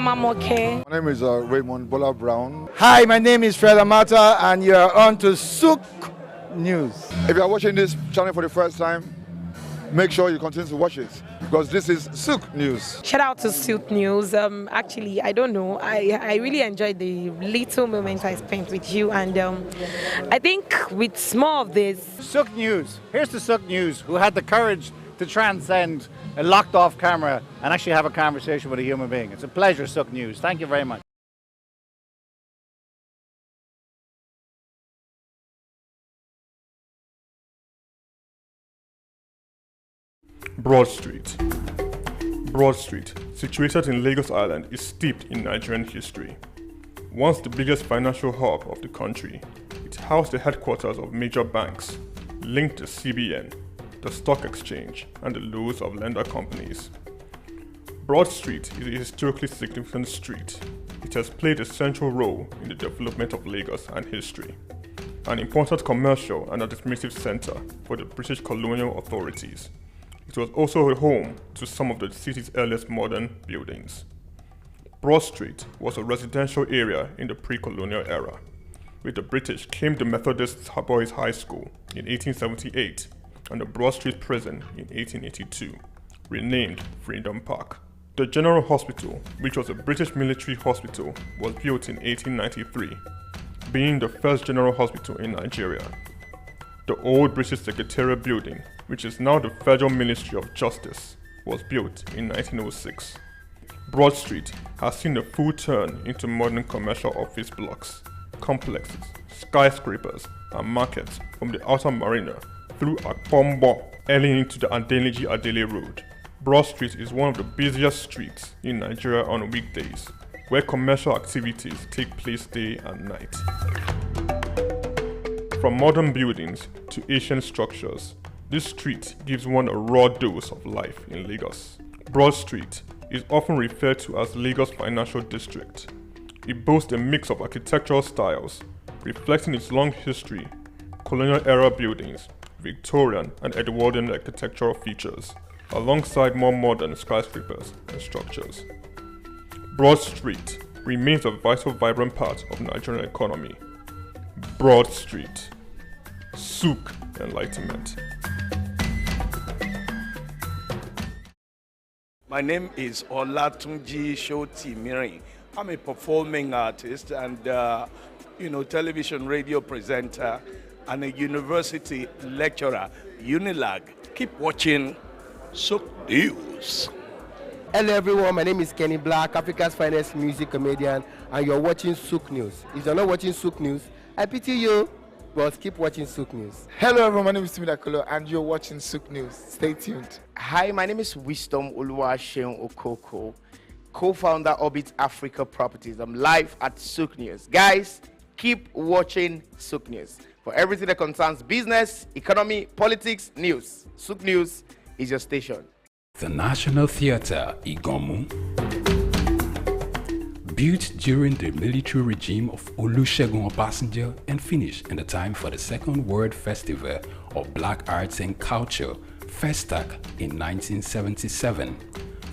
Amamoke. My name is Raymond Bola Brown. Hi, my name is Fred Amata, and you are on to SOUQ News. If you are watching this channel for the first time, make sure you continue to watch it because this is SOUQ News. Shout out to SOUQ News. Actually, I don't know. I really enjoyed the little moments I spent with you, and I think with more of this. SOUQ News. Here's the SOUQ News who had the courage to transcend a locked off camera and actually have a conversation with a human being. It's a pleasure, SOUQ News. Thank you very much. Broad Street. Broad Street, situated in Lagos Island, is steeped in Nigerian history. Once the biggest financial hub of the country, it housed the headquarters of major banks, linked the CBN, the stock exchange, and the loads of lender companies. Broad Street is a historically significant street. It has played a central role in the development of Lagos and history, an important commercial and administrative center for the British colonial authorities. It was also a home to some of the city's earliest modern buildings. Broad Street was a residential area in the pre-colonial era. With the British came the Methodist Boys High School in 1878 and the Broad Street Prison in 1882, renamed Freedom Park. The General Hospital, which was a British military hospital, was built in 1893, being the first general hospital in Nigeria. The old British Secretariat building, which is now the Federal Ministry of Justice, was built in 1906. Broad Street has seen a full turn into modern commercial office blocks, complexes, skyscrapers, and markets from the outer marina through Akpombo, early into the Adeliji Adele Road. Broad Street is one of the busiest streets in Nigeria on weekdays, where commercial activities take place day and night. From modern buildings to ancient structures, this street gives one a raw dose of life in Lagos. Broad Street is often referred to as Lagos Financial District. It boasts a mix of architectural styles, reflecting its long history, colonial-era buildings, Victorian and Edwardian architectural features, alongside more modern skyscrapers and structures. Broad Street remains a vital, vibrant part of the Nigerian economy. Broad Street. SOUQ Enlightenment. My name is Olatunji Shoti Mirin. I'm a performing artist and television radio presenter and a university lecturer, Unilag. Keep watching SOUQ News. Hello everyone, my name is Kenny Black, Africa's finest music comedian, and you're watching SOUQ News. If you're not watching SOUQ News, I pity you, but keep watching SOUQ News. Hello everyone, my name is Timmy Dakolo, and you're watching SOUQ News. Stay tuned. Hi, my name is Wisdom Oluwaseun Okoko, co-founder Orbit Africa Properties. I'm live at SOUQ News. Guys, keep watching SOUQ News for everything that concerns business, economy, politics, news. SOUQ News is your station. The National Theatre, Igomu. Built during the military regime of Olusegun Obasanjo and finished in the time for the Second World Festival of Black Arts and Culture, FESTAC, in 1977.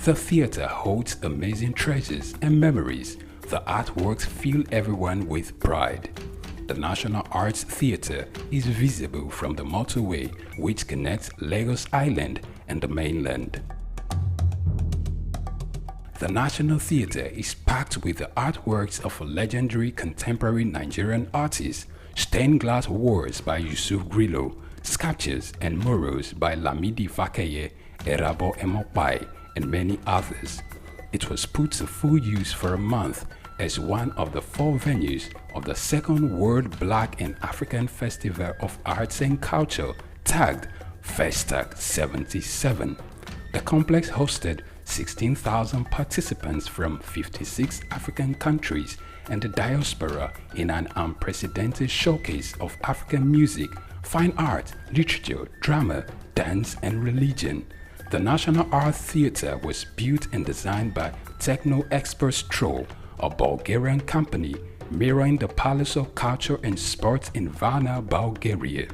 The theatre holds amazing treasures and memories. The artworks fill everyone with pride. The National Arts Theatre is visible from the motorway which connects Lagos Island and the mainland. The National Theatre is packed with the artworks of a legendary contemporary Nigerian artist, stained glass walls by Yusuf Grillo, sculptures and murals by Lamidi Fakeye, Erabo Emopai, and many others. It was put to full use for a month as one of the 4 venues of the Second World Black and African Festival of Arts and Culture, tagged FESTAC 77. The complex hosted 16,000 participants from 56 African countries and the diaspora in an unprecedented showcase of African music, fine art, literature, drama, dance, and religion. The National Art Theatre was built and designed by Techno Expert Stroll, a Bulgarian company mirroring the Palace of Culture and Sports in Varna, Bulgaria.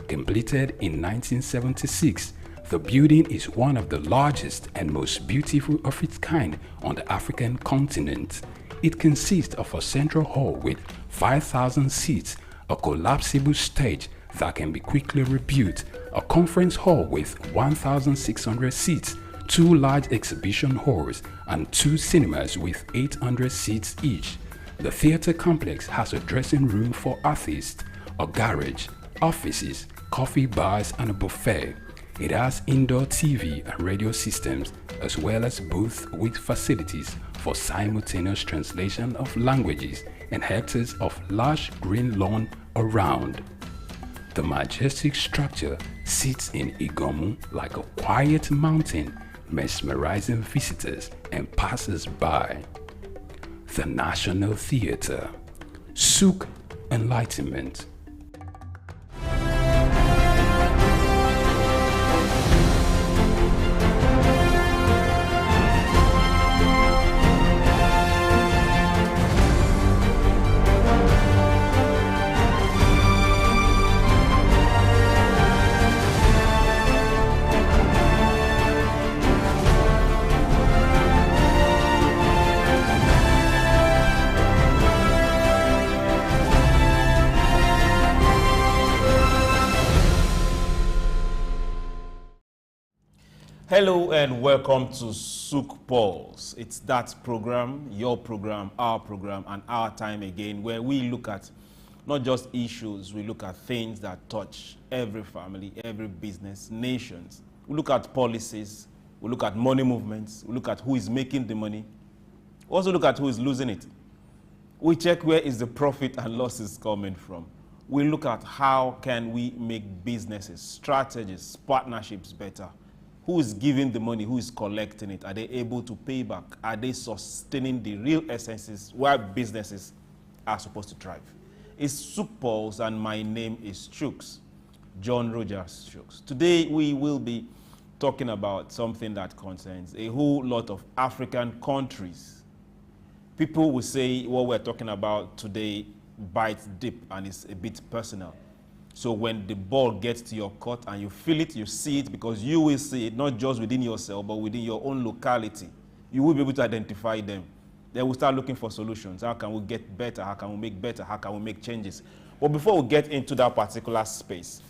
Completed in 1976, The building is one of the largest and most beautiful of its kind on the African continent. It consists of a central hall with 5,000 seats, a collapsible stage that can be quickly rebuilt, a conference hall with 1,600 seats, 2 large exhibition halls, and 2 cinemas with 800 seats each. The theater complex has a dressing room for artists, a garage, offices, coffee bars, and a buffet. It has indoor TV and radio systems, as well as booths with facilities for simultaneous translation of languages and hectares of lush green lawn around. The majestic structure sits in Igomu like a quiet mountain, mesmerizing visitors and passers-by. The National Theatre, SOUQ Enlightenment. Hello and welcome to SOUQ Pulse. It's that program, your program, and our time again, where we look at not just issues, we look at things that touch every family, every business, nations. We look at policies, we look at money movements, we look at who is making the money, we also look at who is losing it. We check where is the profit and losses coming from. We look at how can we make businesses, strategies, partnerships better. Who is giving the money? Who is collecting it? Are they able to pay back? Are they sustaining the real essences where businesses are supposed to thrive? It's SOUQ Pulse, and my name is Chuks, John-Rogers Chuks. Today we will be talking about something that concerns a whole lot of African countries. People will say what we're talking about today bites deep and it's a bit personal. So when the ball gets to your court and you feel it, you see it, because you will see it not just within yourself, but within your own locality. You will be able to identify them. Then we'll start looking for solutions. How can we get better? How can we make better? How can we make changes? But before we get into that particular space,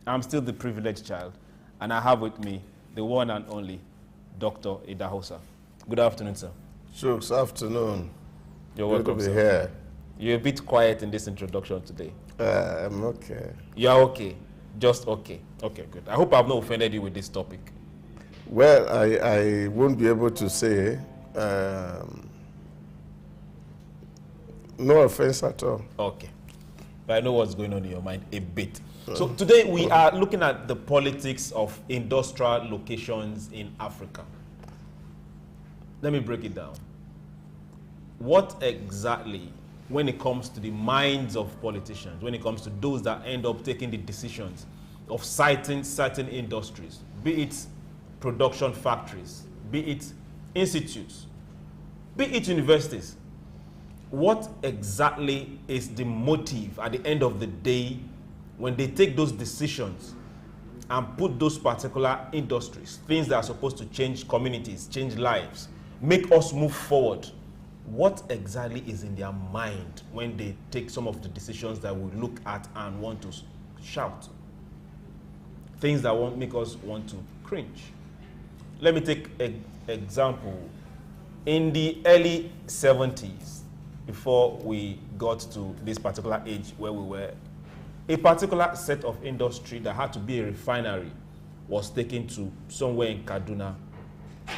I'm still the privileged child, and I have with me the one and only Dr. Idahosa. Good afternoon, sir. Chuks, afternoon. You're welcome, Good to be sir. here. You're a bit quiet in this introduction today. I'm okay. You're okay. Just okay. Okay, good. I hope I've not offended you with this topic. Well, I won't be able to say no offense at all. Okay. But I know what's going on in your mind a bit. So today we are looking at the politics of industrial locations in Africa. Let me break it down. What exactly, when it comes to the minds of politicians, when it comes to those that end up taking the decisions of citing certain industries, be it production factories, be it institutes, be it universities, what exactly is the motive at the end of the day when they take those decisions and put those particular industries, things that are supposed to change communities, change lives, make us move forward? What exactly is in their mind when they take some of the decisions that we look at and want to shout? Things that won't make us want to cringe. Let me take an example. In the early 70s, before we got to this particular age where we were, a particular set of industry that had to be a refinery was taken to somewhere in Kaduna,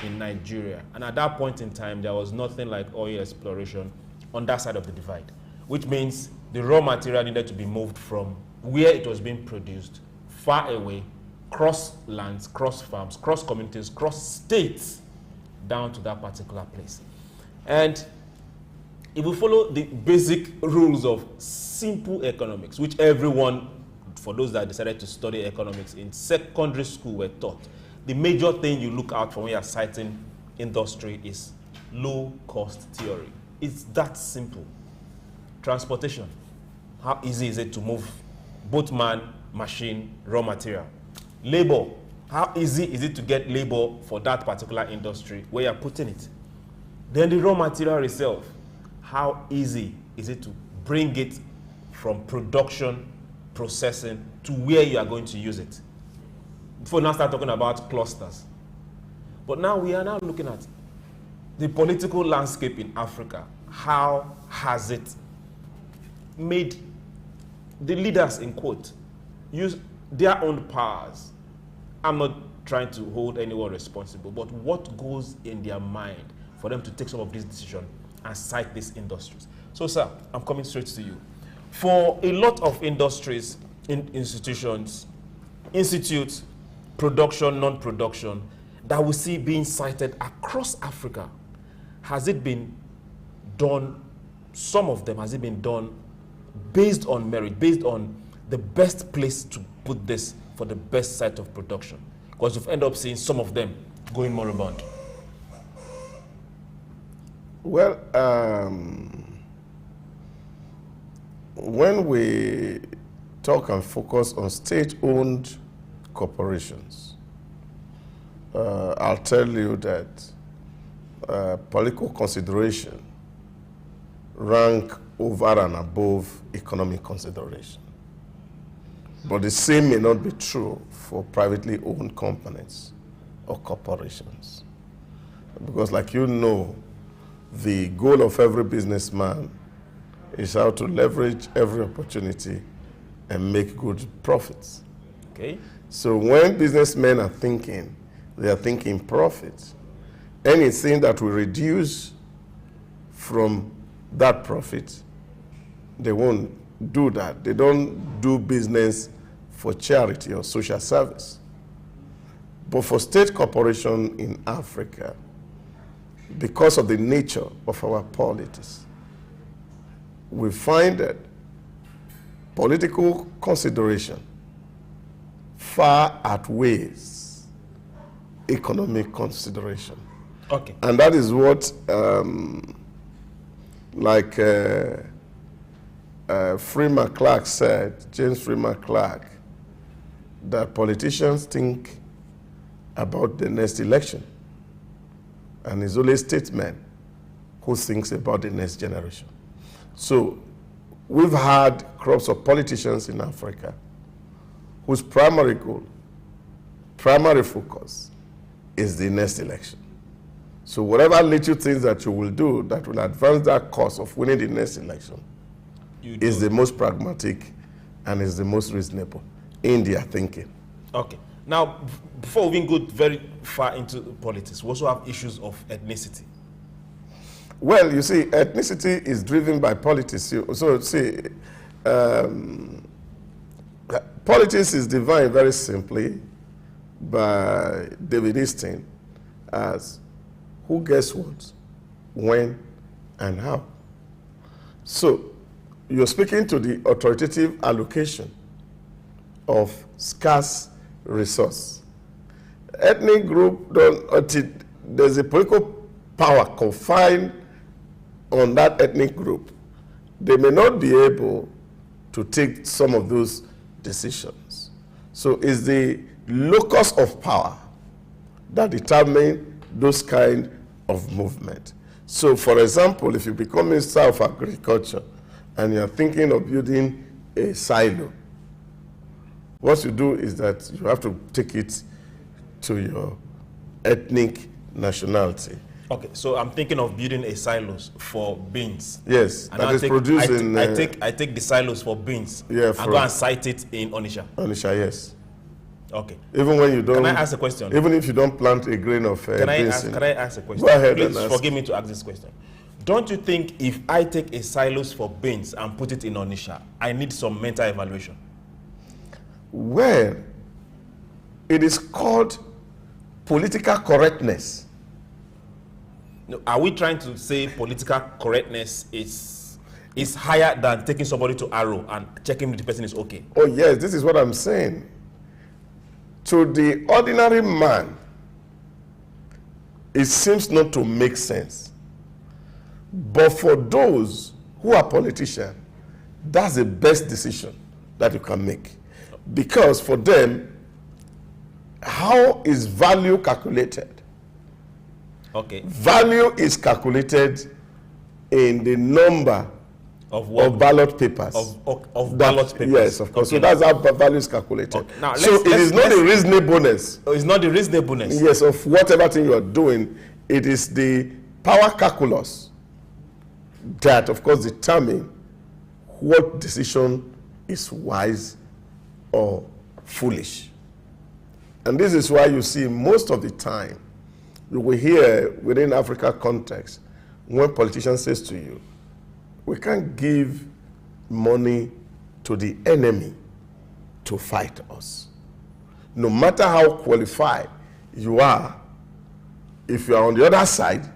in Nigeria. And at that point in time, there was nothing like oil exploration on that side of the divide, which means the raw material needed to be moved from where it was being produced far away, cross lands, cross farms, cross communities, cross states, down to that particular place. And if we follow the basic rules of simple economics, which everyone, for those that decided to study economics in secondary school, were taught, the major thing you look out for when you're citing industry is low-cost theory. It's that simple. Transportation. How easy is it to move both man, machine, raw material? Labor. How easy is it to get labor for that particular industry where you're putting it? Then the raw material itself, how easy is it to bring it from production, processing, to where you are going to use it? Before now start talking about clusters. But now we are now looking at the political landscape in Africa. How has it made the leaders, in quote, use their own powers? I'm not trying to hold anyone responsible, but what goes in their mind for them to take some of these decisions and cite these industries? So, sir, I'm coming straight to you. For a lot of industries, institutions, institutes, production, non-production, that we see being cited across Africa, has it been done, some of them, has it been done based on merit, based on the best place to put this for the best site of production? Because you've ended up seeing some of them going moribund. Well, when we talk and focus on state-owned corporations, I'll tell you that political consideration rank over and above economic consideration. But the same may not be true for privately owned companies or corporations. Because like you know, the goal of every businessman is how to leverage every opportunity and make good profits. Okay. So when businessmen are thinking, they are thinking profits. Anything that will reduce from that profit, they won't do that. They don't do business for charity or social service. But for state corporation in Africa, because of the nature of our politics, we find that political consideration far outweighs economic consideration. Okay. And that is what, Freeman Clark said, James Freeman Clark, that politicians think about the next election, and it's only statesmen who thinks about the next generation. So we've had crops of politicians in Africa whose primary goal, primary focus is the next election. So whatever little things that you will do that will advance that cause of winning the next election is the most pragmatic and is the most reasonable in their thinking. Okay. Now, before we go very far into politics, we also have issues of ethnicity. Well, you see, ethnicity is driven by politics. So, see, politics is defined very simply by David Easton as who gets what, when, and how. So, you're speaking to the authoritative allocation of scarce resource. Ethnic group there's a political power confined on that ethnic group. They may not be able to take some of those decisions. So it's the locus of power that determine those kind of movement. So for example, if you become Minister of Agriculture and you're thinking of building a silo, what you do is that you have to take it to your ethnic nationality. Okay, so I'm thinking of building a silos for beans. Yes, and that is producing. I take the silos for beans. Yeah, and go and site it in Onitsha. Onitsha, yes. Okay. Even when you don't. Can I ask a question? Even if you don't plant a grain of beans. Can I ask a question? Go ahead. Please forgive me to ask this question. Don't you think if I take a silos for beans and put it in Onitsha, I need some mental evaluation? Well, it is called political correctness. No, are we trying to say political correctness is higher than taking somebody to Arrow and checking if the person is okay? Oh yes, this is what I'm saying. To the ordinary man, it seems not to make sense. But for those who are politicians, that's the best decision that you can make. Because for them, how is value calculated? Okay. Value is calculated in the number of ballot papers. Of ballot papers. Yes, of course. Okay. So that's how value is calculated. Okay. Now, so it is not the reasonableness. It's not the reasonableness. Yes, of whatever thing you are doing. It is the power calculus that, of course, determine what decision is wise or foolish. And this is why you see most of the time, you will hear within Africa context, when politicians says to you, we can't give money to the enemy to fight us. No matter how qualified you are, if you are on the other side,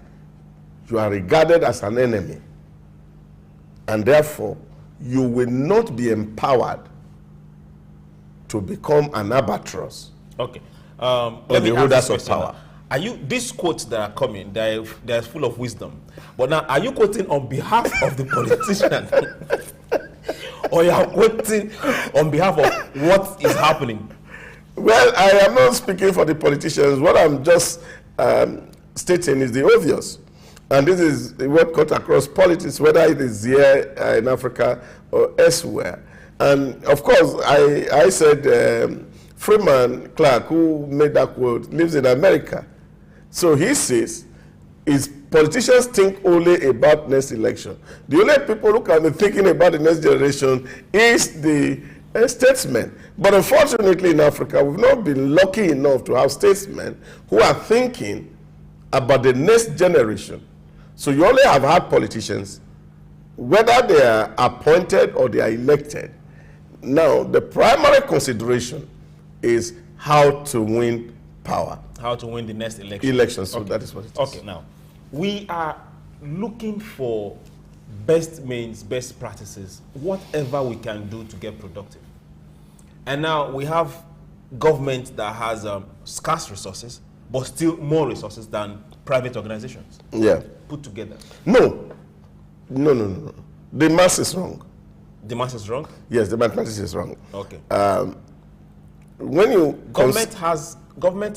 you are regarded as an enemy. And therefore, you will not be empowered to become an albatross. Okay. Let me hold us of power. Are you, these quotes that are coming, they're full of wisdom. But now, are you quoting on behalf of the politician? Or you are quoting on behalf of what is happening? Well, I am not speaking for the politicians. What I'm just stating is the obvious. And this is what cut across politics, whether it is here in Africa or elsewhere. And of course, I said Freeman Clark, who made that quote, lives in America. So he says, is politicians think only about next election. The only people who can be thinking about the next generation is the statesmen. But unfortunately in Africa, we've not been lucky enough to have statesmen who are thinking about the next generation. So you only have had politicians, whether they are appointed or they are elected. Now, the primary consideration is how to win power. How to win the next election. Election, so okay. that is what it is. Okay, now, we are looking for best means, best practices, whatever we can do to get productive. And now we have government that has scarce resources, but still more resources than private organizations. Yeah. Put together. No. The math is wrong. The math is wrong? Yes, the mathematics is wrong. Okay. When you government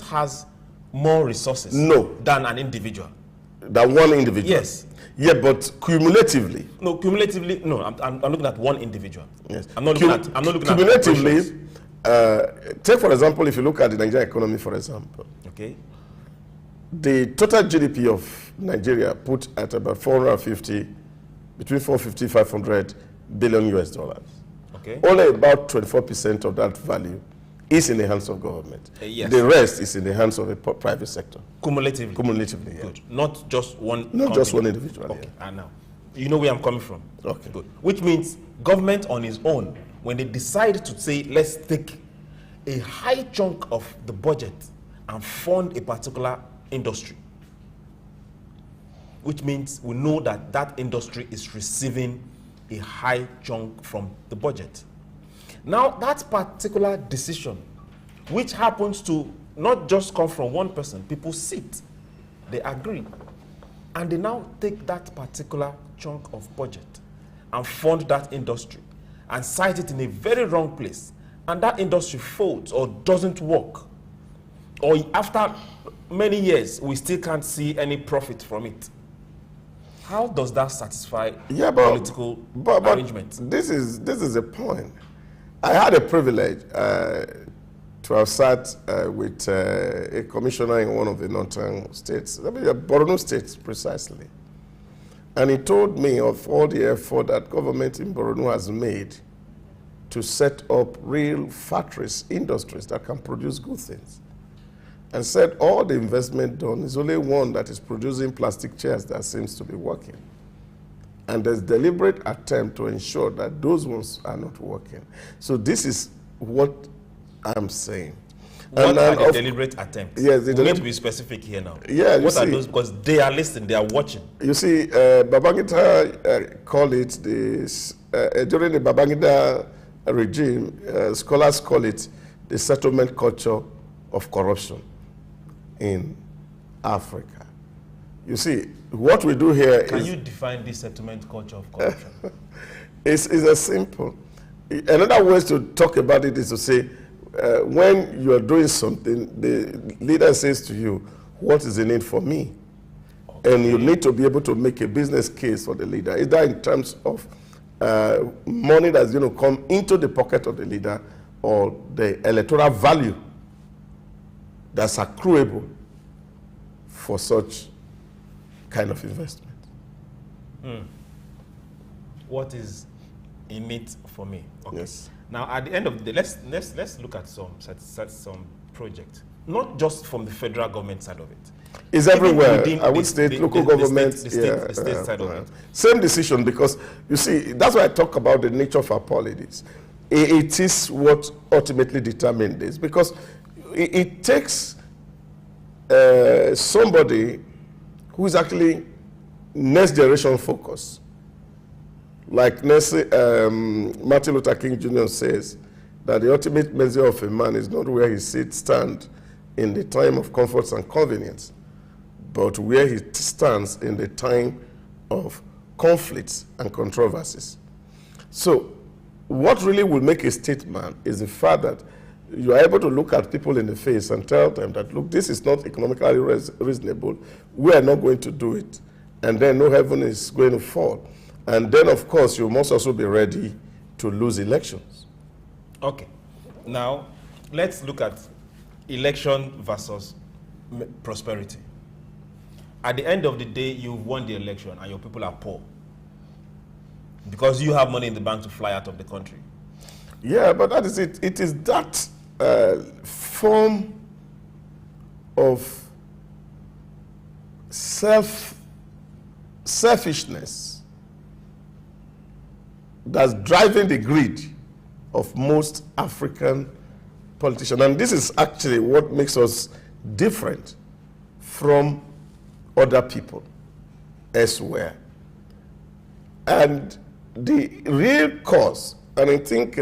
has more resources than an individual. Than one individual? Yes. Yeah, but cumulatively. No, cumulatively, no. I'm looking at one individual. Yes. I'm not looking at cumulatively. Take for example, if you look at the Nigerian economy, for example. Okay. The total GDP of Nigeria put at about between 450 500 billion US dollars. Okay. Only about 24% of that value is in the hands of government. Yes. The rest is in the hands of the private sector. Cumulatively. Cumulatively, yeah. Good. Not just one. Not just one individual. Okay. Yeah. And now, you know where I'm coming from. Okay. Good. Which means government on its own, when they decide to say, let's take a high chunk of the budget and fund a particular industry, which means we know that that industry is receiving a high chunk from the budget. Now, that particular decision, which happens to not just come from one person, people sit, they agree, and they now take that particular chunk of budget and fund that industry and site it in a very wrong place, and that industry folds or doesn't work, or after many years, we still can't see any profit from it. How does that satisfy political arrangement? This is a point. I had a privilege to have sat with a commissioner in one of the northern states, Borno State precisely. And he told me of all the effort that government in Borno has made to set up real factories, industries that can produce good things. And said all the investment done is only one that is producing plastic chairs that seems to be working. And there's deliberate attempt to ensure that those ones are not working. So this is what I'm saying. What are the deliberate attempts? Yes, we need to be specific here now. Yeah, what are those? Because they are listening, they are watching. You see, Babangida called it this, during the Babangida regime, scholars call it the settlement culture of corruption in Africa. You see, what we do here is... Can you define this settlement culture of corruption? It's as simple. Another way to talk about it is to say, when you are doing something, the leader says to you, what is the need for me? Okay. And you need to be able to make a business case for the leader, either in terms of money that's going to come into the pocket of the leader or the electoral value that's accruable for such kind of investment. What is in it for me? Okay. Yes. Now, at the end of the day, let's look at some project, not just from the federal government side of it. It's everywhere. I would state, local governments, the state side of it. Same decision, because you see, that's why I talk about the nature of our politics. It is what ultimately determines this, because it takes somebody who is actually next generation focused. Like Martin Luther King Jr. says, that the ultimate measure of a man is not where he stands in the time of comforts and convenience, but where he stands in the time of conflicts and controversies. So what really will make a statesman is the fact that you are able to look at people in the face and tell them that, look, this is not economically reasonable. We are not going to do it. And then no heaven is going to fall. And then, of course, you must also be ready to lose elections. Okay. Now, let's look at election versus prosperity. At the end of the day, you've won the election and your people are poor because you have money in the bank to fly out of the country. Yeah, but that is it. It is that form of selfishness that's driving the greed of most African politicians. And this is actually what makes us different from other people elsewhere. And the real cause, and I think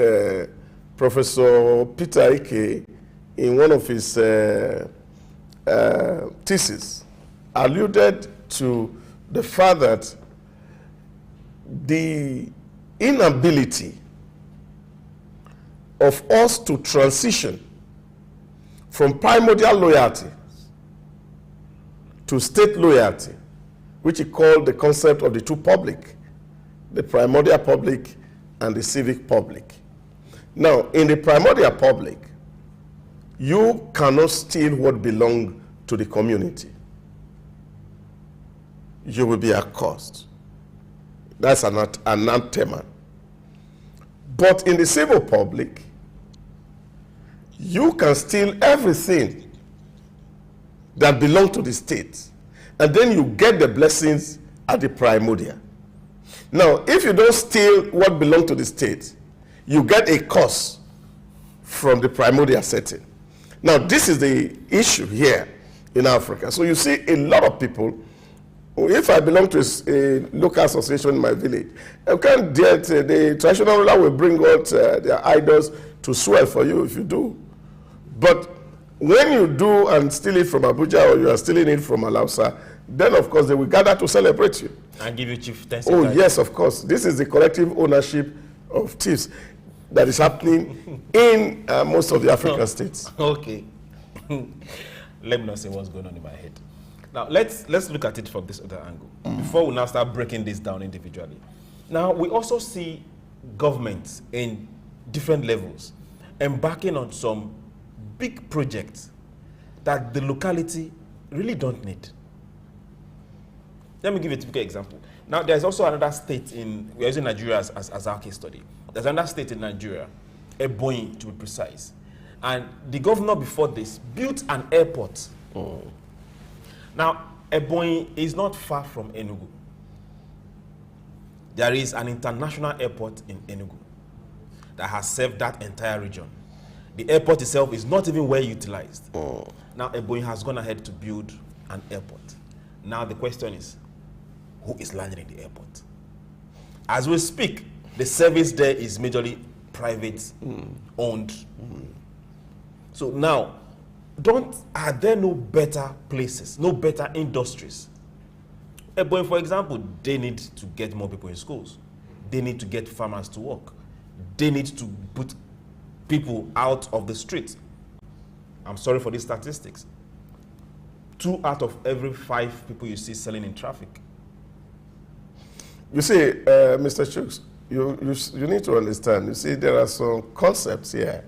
Professor Peter Ike, in one of his theses, alluded to the fact that the inability of us to transition from primordial loyalty to state loyalty, which he called the concept of the two public, the primordial public and the civic public. Now, in the primordial public, you cannot steal what belongs to the community. You will be accursed. That's an anathema. But in the civil public, you can steal everything that belongs to the state, and then you get the blessings at the primordial. Now, if you don't steal what belongs to the state, you get a curse from the primordial setting. Now, this is the issue here in Africa. So you see a lot of people. If I belong to a local association in my village, I can't dare the traditional ruler will bring out their idols to swear for you if you do. But when you do and steal it from Abuja or you are stealing it from Alausa, then of course they will gather to celebrate you. And give you chieftaincy. Oh yes, of course. This is the collective ownership of thieves that is happening in most of the African states. Okay. Let me not say what's going on in my head. Now, let's look at it from this other angle before we now start breaking this down individually. Now, we also see governments in different levels embarking on some big projects that the locality really don't need. Let me give you a typical example. Now, there's also another state we're using Nigeria as our case study. There's another state in Nigeria, Ebonyi to be precise. And the governor before this built an airport. Now, Ebonyi is not far from Enugu. There is an international airport in Enugu that has served that entire region. The airport itself is not even well utilized. Now, Ebonyi has gone ahead to build an airport. Now, the question is, who is landing in the airport? As we speak, the service there is majorly private owned. So now, are there no better places, no better industries? Ebonyi, for example, they need to get more people in schools. They need to get farmers to work. They need to put people out of the street. I'm sorry for these statistics. 2 out of every 5 people you see selling in traffic. You see, Mr. Chuks, you need to understand. You see, there are some concepts here,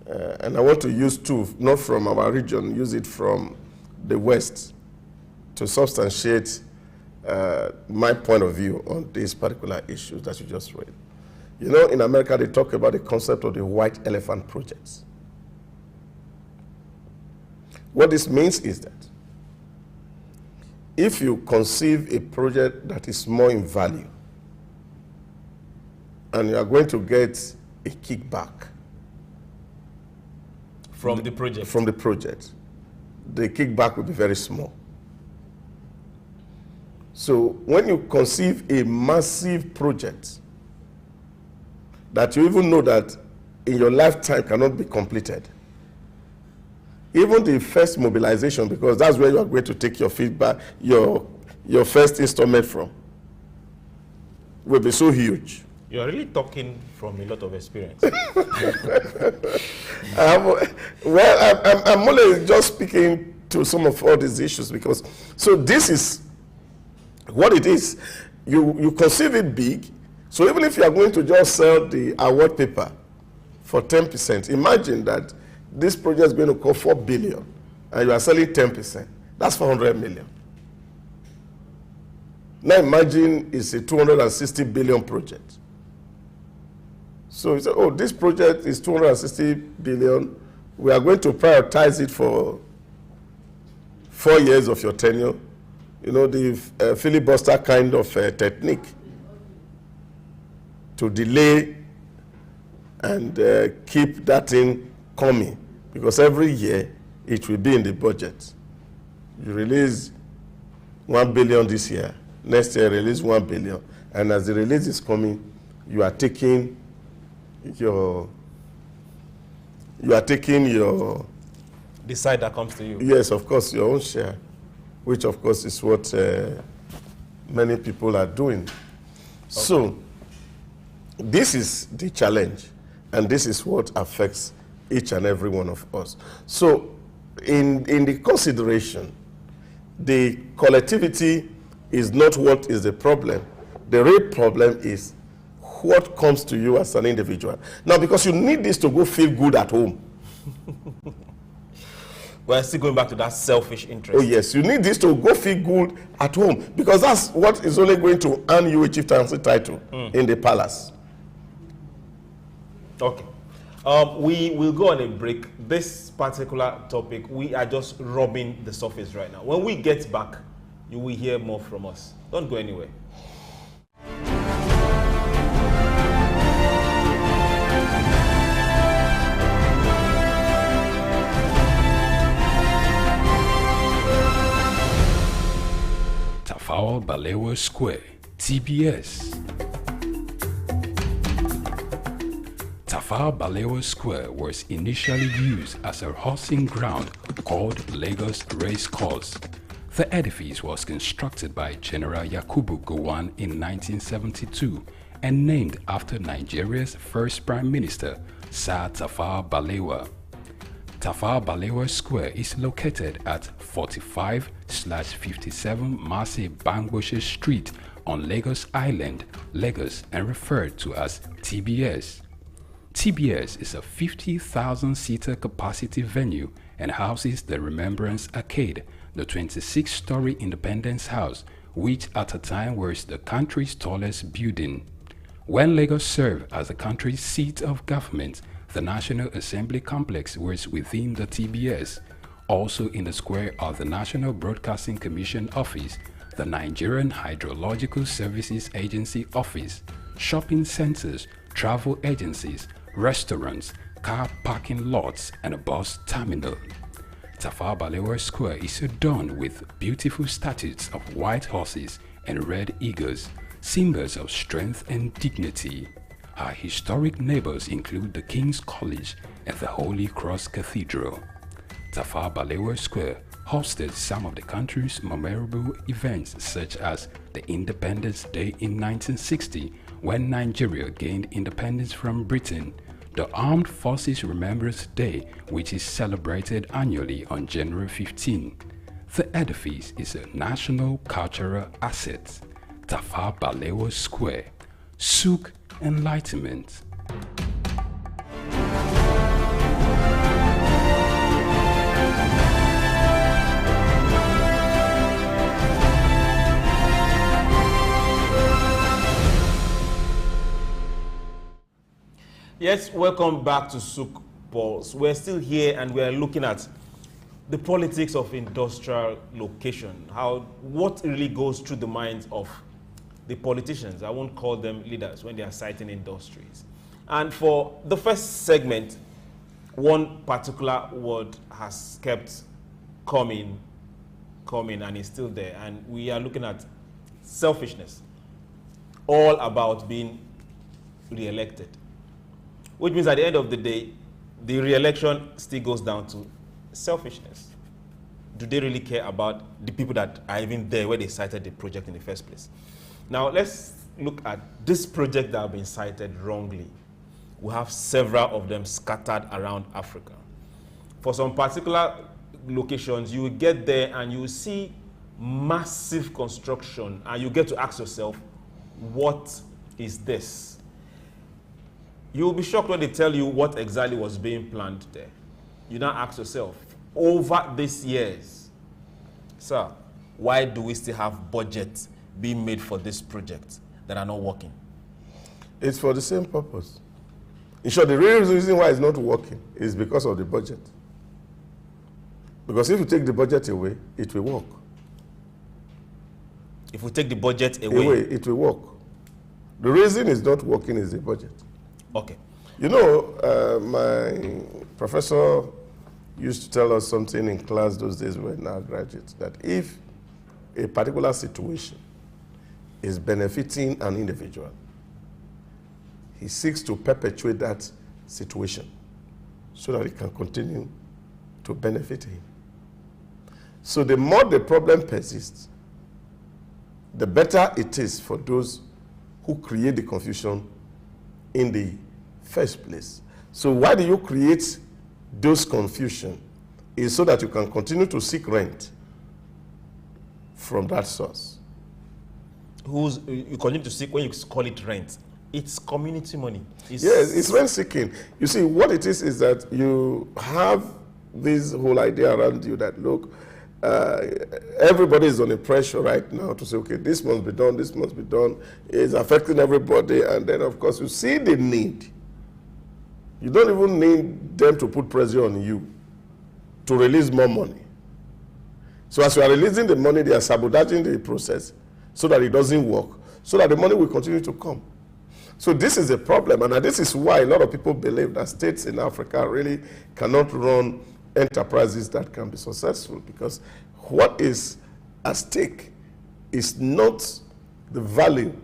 and I want to use two, not from our region, use it from the West to substantiate my point of view on these particular issues that you just read. You know, in America, they talk about the concept of the white elephant projects. What this means is that if you conceive a project that is more in value and you are going to get a kickback from the project, the kickback will be very small. So when you conceive a massive project that you even know that in your lifetime cannot be completed, even the first mobilization, because that's where you are going to take your feedback, your first installment from, will be so huge. You're really talking from a lot of experience. I'm only just speaking to some of all these issues because, so this is what it is. You conceive it big, so even if you are going to just sell the award paper for 10%, imagine that this project is going to cost 4 billion and you are selling 10%. That's 400 million. Now imagine it's a 260 billion project. So you say, oh, this project is 260 billion. We are going to prioritize it for 4 years of your tenure. You know, the filibuster kind of technique to delay and keep that thing coming. Because every year it will be in the budget. You release 1 billion this year. Next year, release 1 billion. And as the release is coming, you are taking your the side that comes to you. Yes, of course, your own share, which of course is what many people are doing. Okay. So this is the challenge, and this is what affects each and every one of us. So in the consideration, the collectivity is not what is the problem. The real problem is what comes to you as an individual. Now, because you need this to go feel good at home. We're still going back to that selfish interest. Oh yes, you need this to go feel good at home, because that's what is only going to earn you a chieftaincy title in the palace. Okay. We will go on a break. This particular topic, we are just rubbing the surface right now. When we get back, you will hear more from us. Don't go anywhere. Tafawa Balewa Square, TBS. Tafawa Balewa Square was initially used as a horsing ground called Lagos Race Course. The edifice was constructed by General Yakubu Gowon in 1972 and named after Nigeria's first Prime Minister, Sir Tafawa Balewa. Tafawa Balewa Square is located at 45/57 Marse Bangboshe Street on Lagos Island, Lagos, and referred to as TBS. TBS is a 50,000-seater capacity venue and houses the Remembrance Arcade, the 26-story Independence House, which at a time was the country's tallest building. When Lagos served as the country's seat of government, the National Assembly Complex was within the TBS. Also in the square are the National Broadcasting Commission Office, the Nigerian Hydrological Services Agency Office, shopping centers, travel agencies, restaurants, car parking lots, and a bus terminal. Tafawa Balewa Square is adorned with beautiful statues of white horses and red eagles, symbols of strength and dignity. Our historic neighbors include the King's College and the Holy Cross Cathedral. Tafawa Balewa Square hosted some of the country's memorable events, such as the Independence Day in 1960, when Nigeria gained independence from Britain, the Armed Forces Remembrance Day, which is celebrated annually on January 15. The edifice is a national cultural asset. Tafawa Balewa Square, SOUQ Enlightenment. Yes, welcome back to SOUQ Pulse. We're still here and we're looking at the politics of industrial location. What really goes through the minds of the politicians, I won't call them leaders, when they are citing industries. And for the first segment, one particular word has kept coming, and is still there. And we are looking at selfishness, all about being re-elected. Which means at the end of the day, the re-election still goes down to selfishness. Do they really care about the people that are even there where they cited the project in the first place? Now, let's look at this project that have been cited wrongly. We have several of them scattered around Africa. For some particular locations, you will get there and you will see massive construction, and you get to ask yourself, what is this? You'll be shocked when they tell you what exactly was being planned there. You now ask yourself, over these years, sir, why do we still have budgets being made for this project that are not working? It's for the same purpose. In short, the real reason why it's not working is because of the budget. Because if you take the budget away, it will work. If we take the budget away, it will work. The reason it's not working is the budget. Okay. You know, my professor used to tell us something in class those days when we were now graduates, that if a particular situation is benefiting an individual, he seeks to perpetuate that situation so that it can continue to benefit him. So the more the problem persists, the better it is for those who create the confusion in the first place. So why do you create those confusion? Is so that you can continue to seek rent from that source. You continue to seek when you call it rent? It's community money. Yes, it's rent seeking. You see, what it is that you have this whole idea around you that, look, everybody is on a pressure right now to say, okay, this must be done, this must be done. It's affecting everybody. And then, of course, you see the need. You don't even need them to put pressure on you to release more money. So as you are releasing the money, they are sabotaging the process so that it doesn't work, so that the money will continue to come. So this is a problem, and this is why a lot of people believe that states in Africa really cannot run enterprises that can be successful, because what is at stake is not the value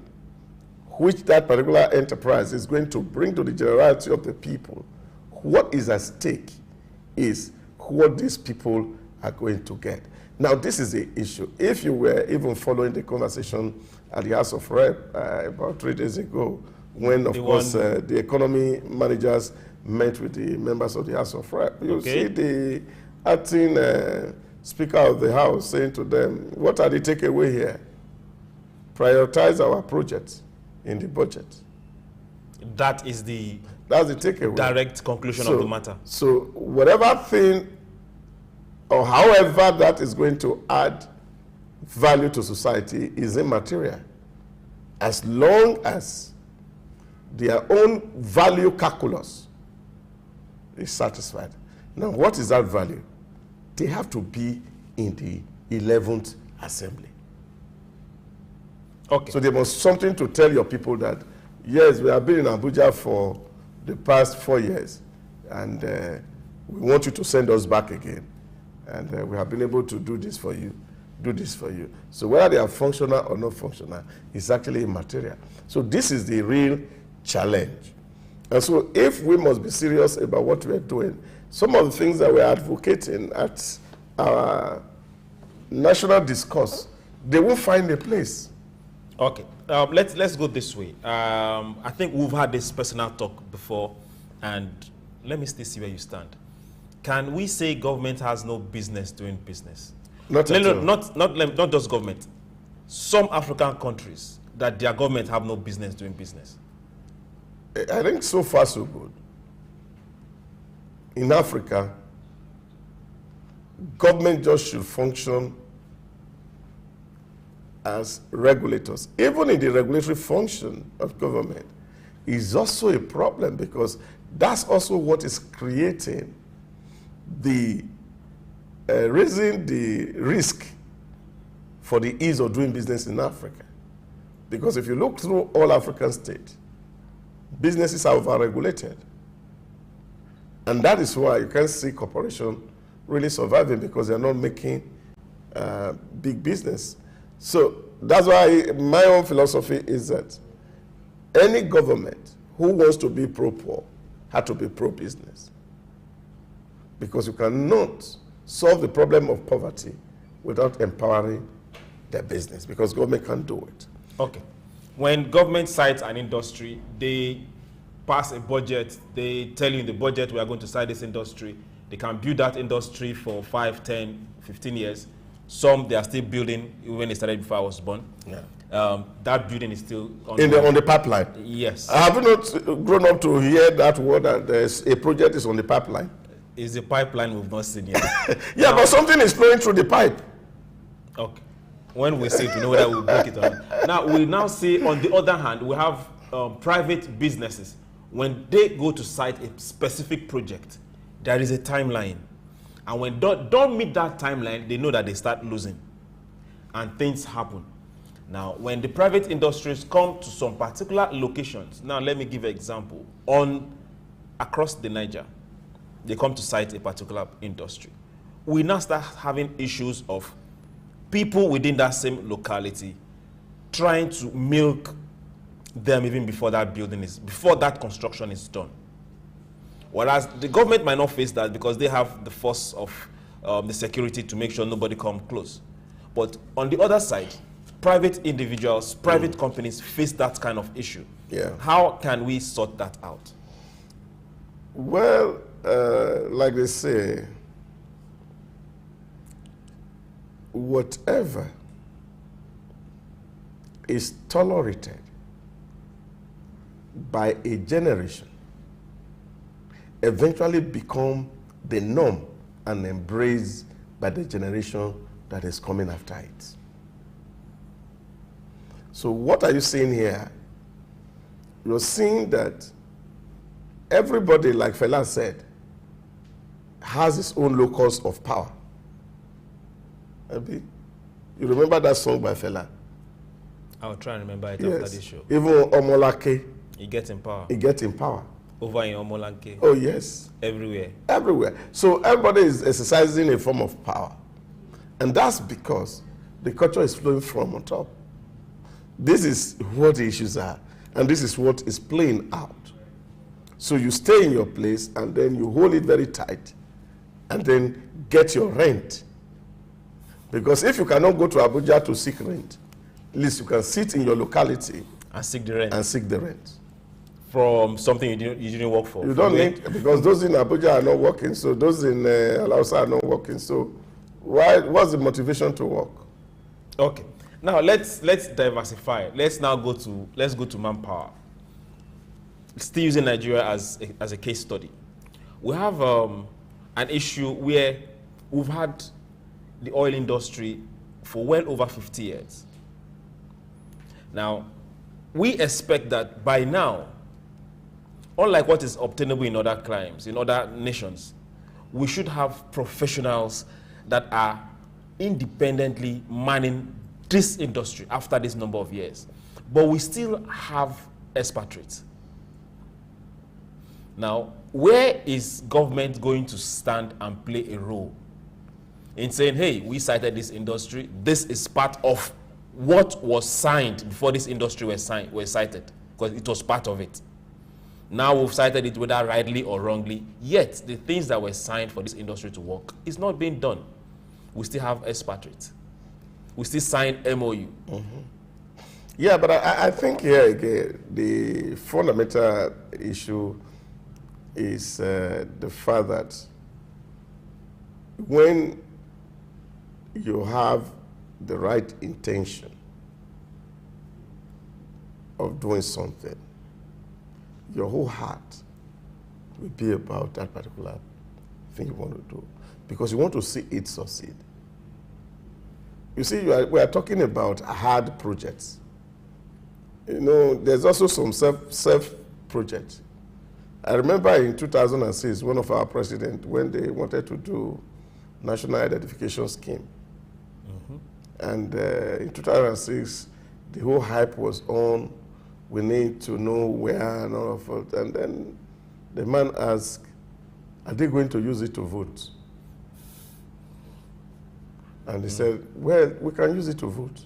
which that particular enterprise is going to bring to the generality of the people. What is at stake is what these people are going to get. Now, this is the issue. If you were even following the conversation at the House of Rep about 3 days ago, when, of course, the economy managers met with the members of the House of Rep, you see the acting Speaker of the House saying to them, what are the takeaway here? Prioritize our projects in the budget. That's the takeaway. Direct conclusion of the matter. So whatever thing or however that is going to add value to society is immaterial, as long as their own value calculus is satisfied. Now, what is that value? They have to be in the 11th Assembly. Okay. So there was something to tell your people that, yes, we have been in Abuja for the past 4 years, and we want you to send us back again. And we have been able to do this for you, do this for you. So whether they are functional or not functional is actually immaterial. So this is the real challenge. And so if we must be serious about what we are doing, some of the things that we're advocating at our national discourse, they will find a place. Okay, let's go this way. I think we've had this personal talk before, and let me still see where you stand. Can we say government has no business doing business? Not at all. Not just government. Some African countries that their government have no business doing business. I think so far so good. In Africa, government just should function as regulators. Even in the regulatory function of government is also a problem, because that's also what is creating the raising the risk for the ease of doing business in Africa. Because if you look through all African states, businesses are overregulated. And that is why you can't see corporations really surviving, because they're not making big business. So that's why my own philosophy is that any government who wants to be pro-poor had to be pro-business. Because you cannot solve the problem of poverty without empowering their business, because government can't do it. Okay. When government cites an industry, they pass a budget, they tell you in the budget we are going to cite this industry. They can build that industry for 5, 10, 15 years. Some they are still building, even when they started before I was born. Yeah. That building is still on the pipeline. Yes. Have you not grown up to hear that word, that there's a project is on the pipeline? Is the pipeline we've not seen yet. Yeah, but something is flowing through the pipe. Okay. When we see it, we know whether we'll break it or not. Now, we now see, on the other hand, we have private businesses. When they go to cite a specific project, there is a timeline. And when don't meet that timeline, they know that they start losing. And things happen. Now, when the private industries come to some particular locations, now let me give an example. Across the Niger, they come to cite a particular industry. We now start having issues of people within that same locality trying to milk them even before that construction is done. Whereas the government might not face that, because they have the force of the security to make sure nobody come close. But on the other side, private individuals, private companies face that kind of issue. Yeah. How can we sort that out? Well, like they say, whatever is tolerated by a generation eventually become the norm and embraced by the generation that is coming after it. So what are you seeing here? You're seeing that everybody, like Fela said, has his own locus of power. You remember that song by Fela? I'll try and remember it Yes. after this show. Even Omolake. He gets in power. He gets in power. Over in Omolanke. Oh, yes. Everywhere. Everywhere. So everybody is exercising a form of power. And that's because the culture is flowing from on top. This is what the issues are. And this is what is playing out. So you stay in your place and then you hold it very tight and then get your rent. Because if you cannot go to Abuja to seek rent, at least you can sit in your locality and seek the rent. And seek the rent. From something you didn't work for. You don't need, because those in Abuja are not working, so those in Idahosa are not working. So what's the motivation to work? Okay. Now let's diversify. Let's go to manpower. Still using Nigeria as a case study. We have an issue where we've had the oil industry for well over 50 years. Now, we expect that by now, unlike what is obtainable in other climes, in other nations, we should have professionals that are independently manning this industry after this number of years. But we still have expatriates. Now, where is government going to stand and play a role in saying, hey, we cited this industry, this is part of what was signed before this industry was cited, because it was part of it. Now we've cited it whether rightly or wrongly, yet the things that were signed for this industry to work is not being done. We still have expatriates. We still sign MOU. Mm-hmm. Yeah, but I think here again, the fundamental issue is the fact that when you have the right intention of doing something, your whole heart will be about that particular thing you want to do, because you want to see it succeed. You see, we are talking about hard projects. You know, there's also some self projects. I remember in 2006, one of our presidents, when they wanted to do National Identification Scheme, and in 2006, the whole hype was on, we need to know where and all of it. And then the man asked, are they going to use it to vote? And he said, well, we can use it to vote.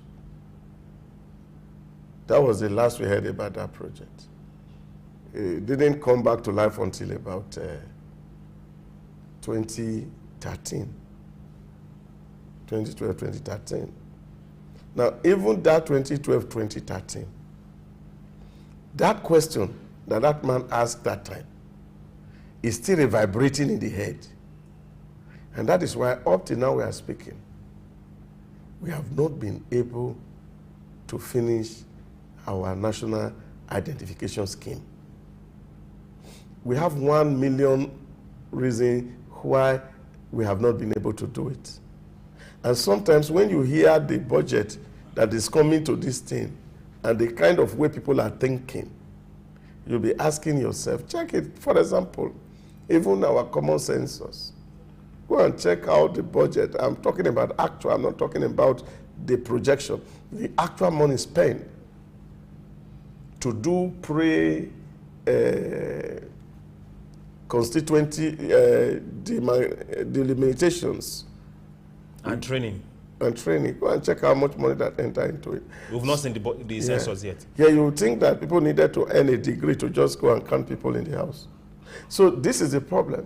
That was the last we heard about that project. It didn't come back to life until about 2013. 2012, 2013. Now, even that 2012, 2013, that question that that man asked that time is still vibrating in the head. And that is why up till now we are speaking, we have not been able to finish our national identification scheme. We have 1 million reasons why we have not been able to do it. And sometimes when you hear the budget that is coming to this thing and the kind of way people are thinking, you'll be asking yourself, check it. For example, even our common census. Go and check out the budget. I'm talking about actual, I'm not talking about the projection. The actual money spent to do constituency delimitations. And training. And training. Go and check how much money that enter into it. We've not seen the census yet. Yeah, you would think that people needed to earn a degree to just go and count people in the house. So this is the problem.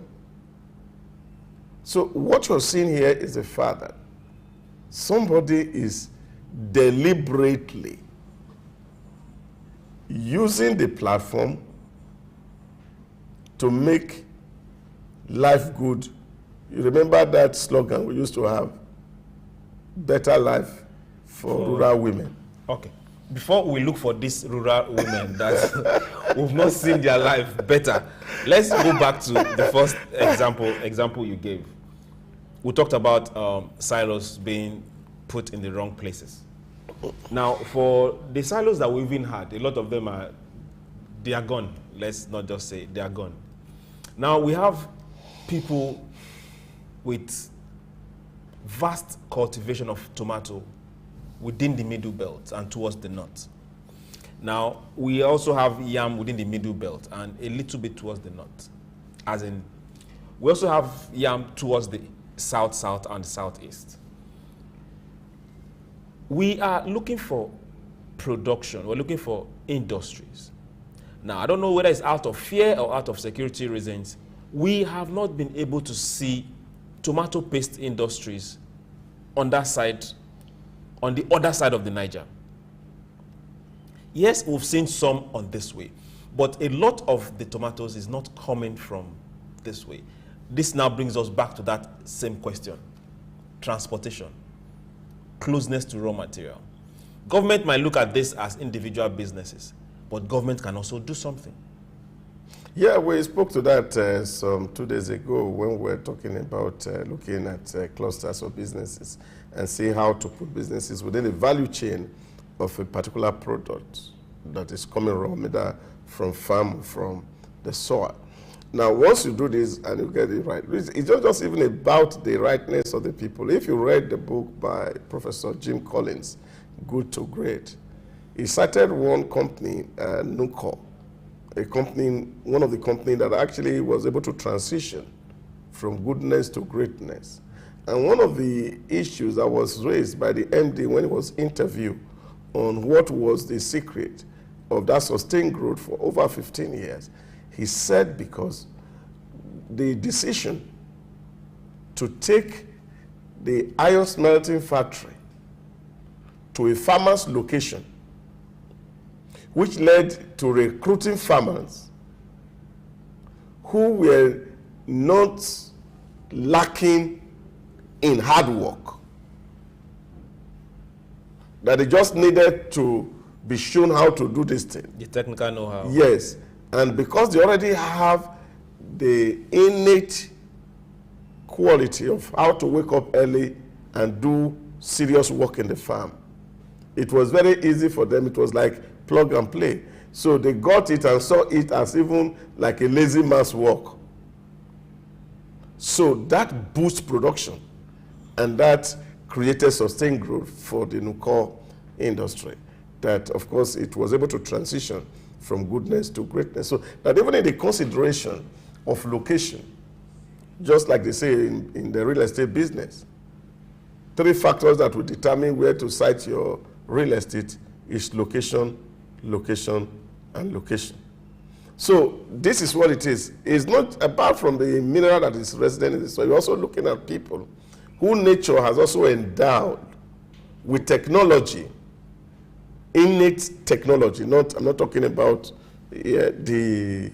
So what you're seeing here is the fact that somebody is deliberately using the platform to make life good. You remember that slogan we used to have, better life for rural women. Okay. Before we look for these rural women that we've not seen their life better, let's go back to the first example you gave. We talked about silos being put in the wrong places. Now, for the silos that we've even had, a lot of them they are gone. Let's not just say they are gone. Now, we have people with vast cultivation of tomato within the middle belt and towards the north. Now, we also have yam within the middle belt and a little bit towards the north. As in, we also have yam towards the south and the southeast. We are looking for production. We're looking for industries. Now, I don't know whether it's out of fear or out of security reasons, we have not been able to see tomato paste industries on that side, on the other side of the Niger. Yes, we've seen some on this way, but a lot of the tomatoes is not coming from this way. This now brings us back to that same question. Transportation, closeness to raw material. Government might look at this as individual businesses, but government can also do something. Yeah, we spoke to that some 2 days ago when we were talking about looking at clusters of businesses and seeing how to put businesses within the value chain of a particular product that is coming raw material from farm, from the soil. Now, once you do this and you get it right, it's not just even about the rightness of the people. If you read the book by Professor Jim Collins, Good to Great, he cited one company, Nucor, a company, one of the companies that actually was able to transition from goodness to greatness. And one of the issues that was raised by the MD when he was interviewed on what was the secret of that sustained growth for over 15 years, he said because the decision to take the iron smelting factory to a farmer's location, which led to recruiting farmers who were not lacking in hard work, that they just needed to be shown how to do this thing. The technical know-how. Yes, and because they already have the innate quality of how to wake up early and do serious work in the farm, it was very easy for them. It was like plug and play. So they got it and saw it as even like a lazy man's work. So that boosts production, and that created sustained growth for the Nuko industry. That, of course, it was able to transition from goodness to greatness. So that even in the consideration of location, just like they say in the real estate business, 3 factors that will determine where to site your real estate is location, location, and location. So this is what it is. It's not, apart from the mineral that is resident in the soil, you're also looking at people who nature has also endowed with technology, innate technology. I'm not talking about the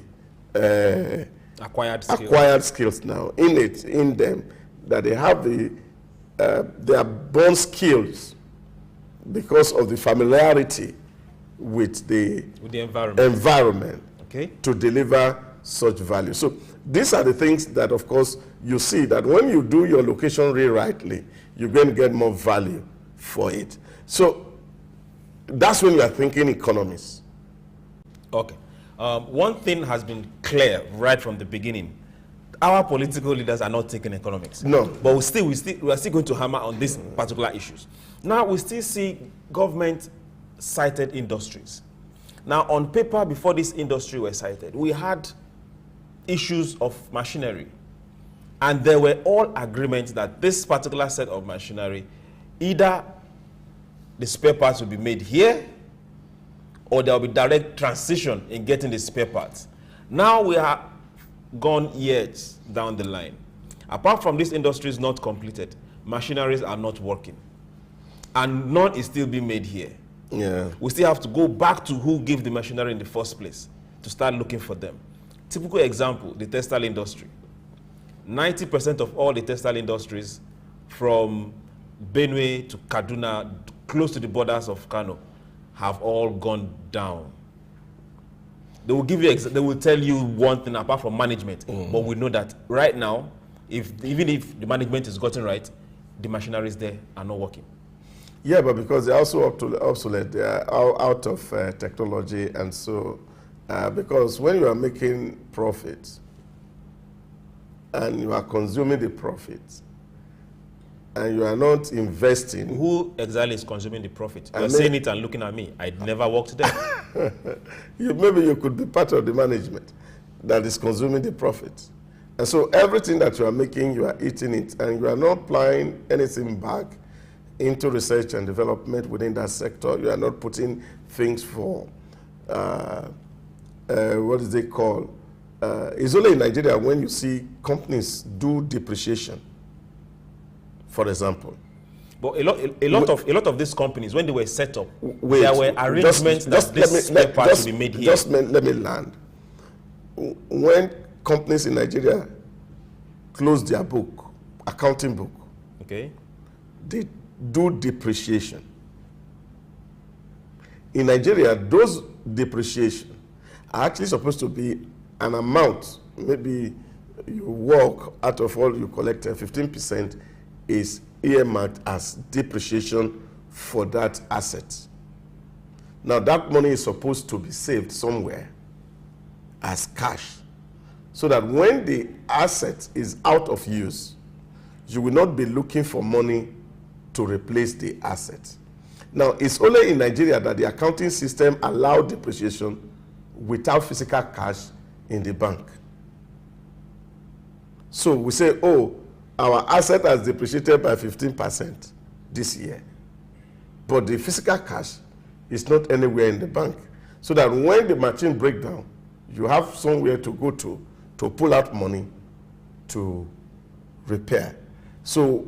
acquired skills now, innate in them, that they have their born skills because of the familiarity with the environment okay, to deliver such value. So these are the things that, of course, you see that when you do your location rightly, you're going to get more value for it. So that's when you are thinking economies. Okay. One thing has been clear right from the beginning. Our political leaders are not taking economics. No. But we are still going to hammer on these particular issues. Now, we still see government-cited industries. Now, on paper, before this industry was cited, we had issues of machinery. And there were all agreements that this particular set of machinery, either the spare parts will be made here, or there will be direct transition in getting the spare parts. Now we are gone years down the line. Apart from these industries not completed, machineries are not working. And none is still being made here. Yeah. We still have to go back to who gave the machinery in the first place to start looking for them. Typical example, the textile industry. 90% of all the textile industries from Benue to Kaduna, close to the borders of Kano, have all gone down. They will give you, they will tell you one thing apart from management, but we know that right now, even if the management is gotten right, the machineries there are not working. Yeah, but because they're also obsolete, they are out of technology, and so because when you are making profits and you are consuming the profits and you are not investing. Who exactly is consuming the profit? You're saying it and looking at me. I never worked there. Maybe you could be part of the management that is consuming the profits. And so everything that you are making, you are eating it, and you are not applying anything back into research and development within that sector. You are not putting things for, what is it called? It's only in Nigeria when you see companies do depreciation, for example. But a lot of these companies, when they were set up, there were arrangements that this spare part should be made here. Just let me land. When companies in Nigeria close their book, accounting book, okay, they do depreciation. In Nigeria, those depreciation are actually supposed to be an amount. Maybe you work out of all you collect, 15% is earmarked as depreciation for that asset. Now that money is supposed to be saved somewhere as cash, so that when the asset is out of use, you will not be looking for money to replace the asset. Now, it's only in Nigeria that the accounting system allows depreciation without physical cash in the bank. So we say, oh, our asset has depreciated by 15% this year, but the physical cash is not anywhere in the bank. So that when the machine breaks down, you have somewhere to go to pull out money to repair. So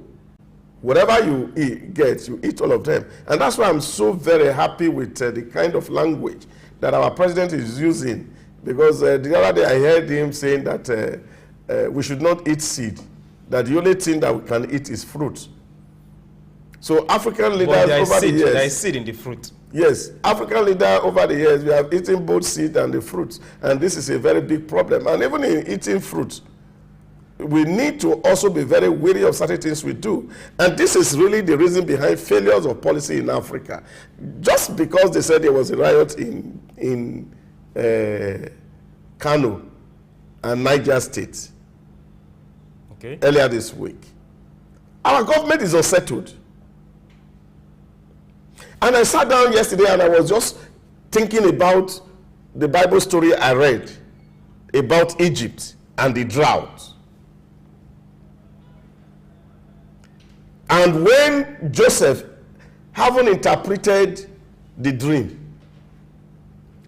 whatever you get, you eat all of them. And that's why I'm so very happy with the kind of language that our president is using, Because the other day I heard him saying that we should not eat seed, that the only thing that we can eat is fruit. So African leaders over the years... There is seed in the fruit. Yes, African leaders over the years, we have eaten both seed and the fruits. And this is a very big problem. And even in eating fruit, we need to also be very wary of certain things we do. And this is really the reason behind failures of policy in Africa. Just because they said there was a riot in Kano and Niger State earlier this week, our government is unsettled. And I sat down yesterday and I was just thinking about the Bible story I read about Egypt and the drought. And when Joseph, having interpreted the dream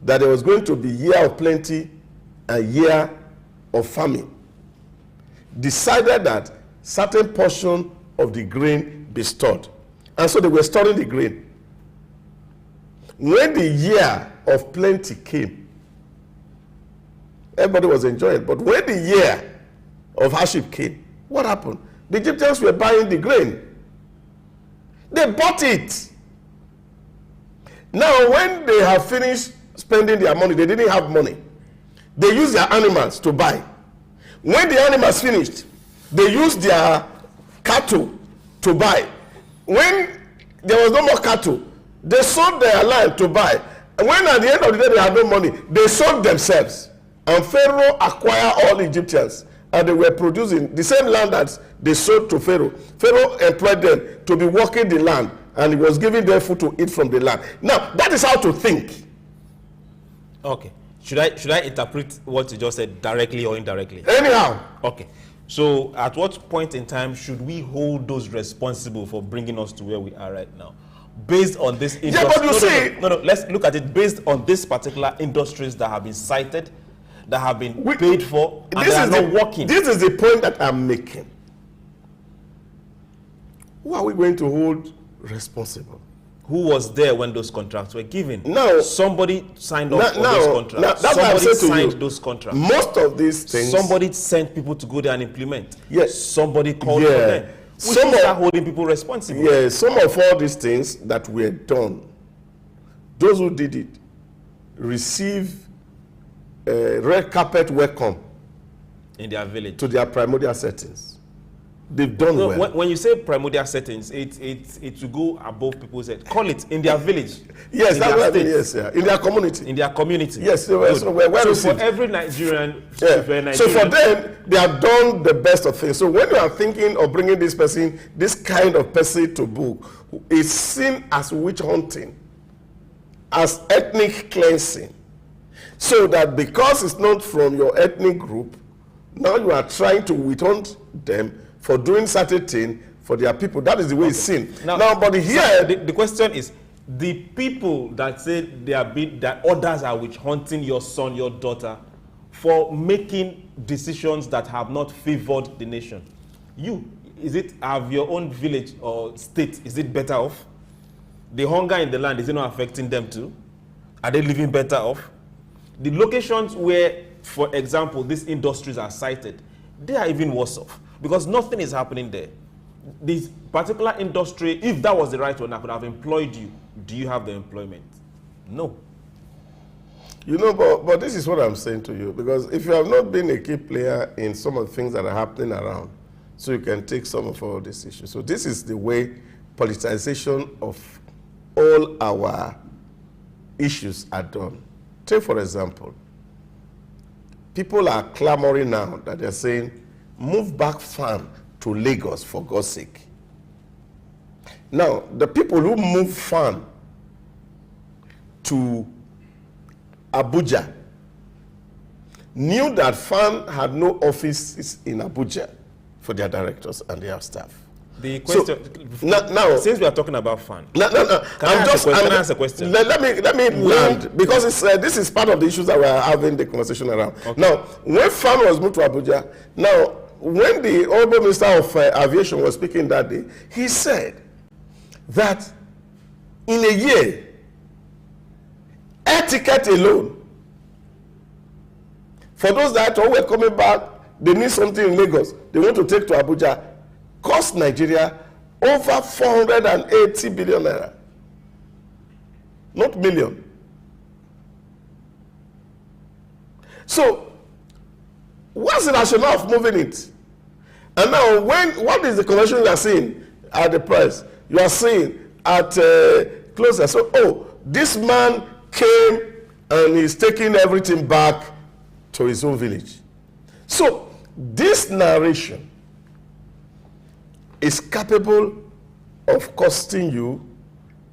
that there was going to be year of plenty and year of famine, decided that certain portion of the grain be stored. And so they were storing the grain. When the year of plenty came, everybody was enjoying it. But when the year of hardship came, what happened? The Egyptians were buying the grain. They bought it. Now, when they have finished spending their money, they didn't have money. They used their animals to buy. When the animals finished, they used their cattle to buy. When there was no more cattle, they sold their land to buy. And when at the end of the day they had no money, they sold themselves. And Pharaoh acquired all Egyptians. And they were producing the same land that they sold to Pharaoh. Pharaoh employed them to be working the land. And he was giving them food to eat from the land. Now, that is how to think. Okay. Should I interpret what you just said directly or indirectly? Anyhow. Okay. So at what point in time should we hold those responsible for bringing us to where we are right now? Based on this industry. Yeah, but you see... No, let's look at it based on this particular industries that have been cited, that have been paid for, and that are not working. This is the point that I'm making. Who are we going to hold responsible? Who was there when those contracts were given? No. Somebody signed off on those contracts. Somebody signed those contracts. Most of these things... Somebody sent people to go there and implement. Yes. Somebody called for them. We should start holding people responsible. Yeah, some of all these things that were done, those who did it receive a red carpet welcome in their village to their primordial settings. They've done well. When you say primordial settings, it will go above people's head. Call it in their village. Yes, that's what I mean. Yes, yeah. In their community. In their community. Yes, so for every Nigerian, so for them, they have done the best of things. So when you are thinking of bringing this kind of person to book, it's seen as witch hunting, as ethnic cleansing. So that because it's not from your ethnic group, now you are trying to witch hunt them for doing certain things for their people. That is the way it's seen. Now, but here... the question is, the people that say that others are witch hunting your son, your daughter, for making decisions that have not favored the nation. Have your own village or state, is it better off? The hunger in the land, is it not affecting them too? Are they living better off? The locations where, for example, these industries are sited, they are even worse off. Because nothing is happening there. This particular industry, if that was the right one, I could have employed you. Do you have the employment? No. You know, but this is what I'm saying to you. Because if you have not been a key player in some of the things that are happening around, so you can take some of all these issues. So this is the way politicization of all our issues are done. Take, for example, people are clamoring now that they're saying, move back farm to Lagos, for God's sake. Now, the people who move farm to Abuja knew that farm had no offices in Abuja for their directors and their staff. The question, now, since we are talking about farm, can I ask a question? Let me land, because this is part of the issues that we are having the conversation around. Okay. Now, when farm was moved to Abuja, now, when the Honorable Minister of Aviation was speaking that day, he said that in a year, air ticket alone For those that were coming back, they need something in Lagos, they want to take to Abuja, cost Nigeria over 480 billion naira. Not million. So, what's the rationale of moving it? And now, what is the conversion you are seeing at the price? You are seeing at closer. So, oh, this man came and he's taking everything back to his own village. So, this narration is capable of costing you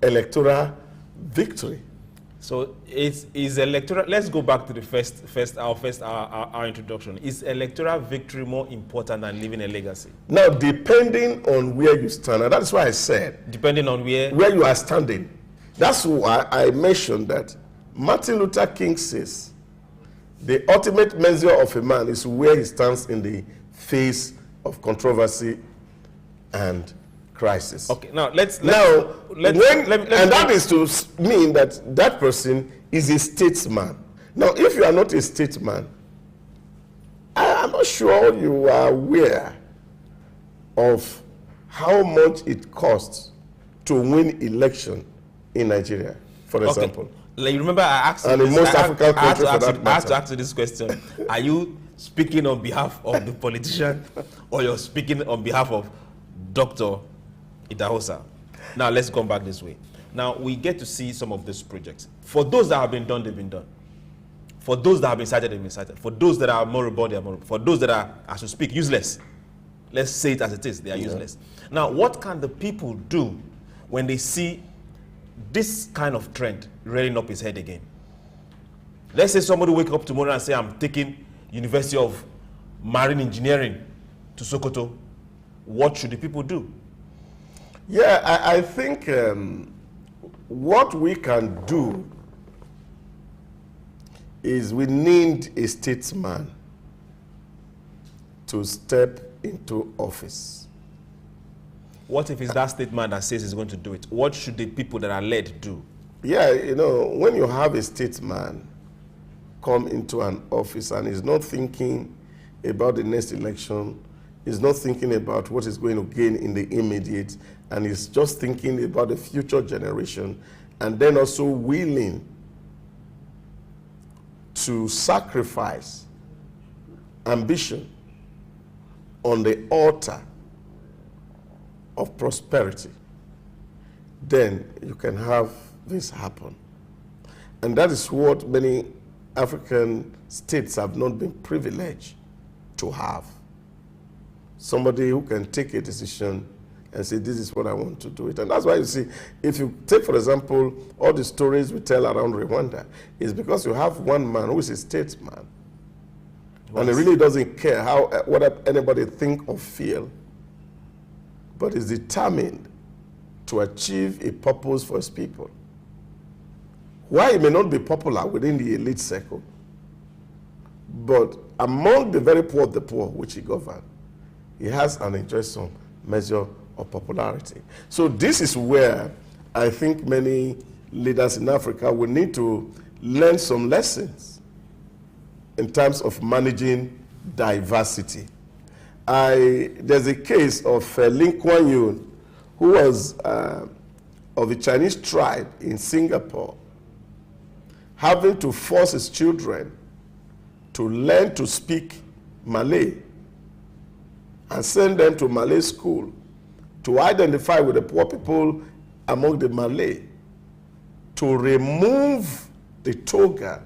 electoral victory. So is electoral. Let's go back to the our introduction. Is electoral victory more important than leaving a legacy? Now, depending on where you stand, and that's why I said depending on where you are standing. That's why I mentioned that Martin Luther King says the ultimate measure of a man is where he stands in the face of controversy and crisis. Okay, now and that is to mean that that person is a statesman. Now, if you are not a statesman, I'm not sure you are aware of how much it costs to win election in Nigeria, for example. Like, remember, I asked and you in most African countries for that matter. I have to ask you this question: are you speaking on behalf of the politician, or you're speaking on behalf of Dr. Idahosa? Now let's come back this way. Now we get to see some of these projects. For those that have been done, they've been done. For those that have been cited, they've been cited. For those that are moribund, they are moribund. For those that are, as we speak, useless, let's say it as it is, they are useless. Now, what can the people do when they see this kind of trend rearing up his head again? Let's say somebody wake up tomorrow and say, I'm taking University of Marine Engineering to Sokoto. What should the people do? Yeah, I think what we can do is we need a statesman to step into office. What if it's that statesman that says he's going to do it? What should the people that are led do? Yeah, you know, when you have a statesman come into an office and is not thinking about the next election, is not thinking about what is going to gain in the immediate, and is just thinking about the future generation, and then also willing to sacrifice ambition on the altar of prosperity, then you can have this happen. And that is what many African states have not been privileged to have. Somebody who can take a decision and say, this is what I want to do it. And that's why you see, if you take, for example, all the stories we tell around Rwanda, is because you have one man who is a statesman. And he really doesn't care what anybody think or feel, but is determined to achieve a purpose for his people. Why he may not be popular within the elite circle, but among the very poor of the poor, which he governed, he has an interesting measure of popularity. So this is where I think many leaders in Africa will need to learn some lessons in terms of managing diversity. There's a case of Lin Kuan Yew, who was of a Chinese tribe in Singapore, having to force his children to learn to speak Malay and send them to Malay school to identify with the poor people among the Malay, to remove the toga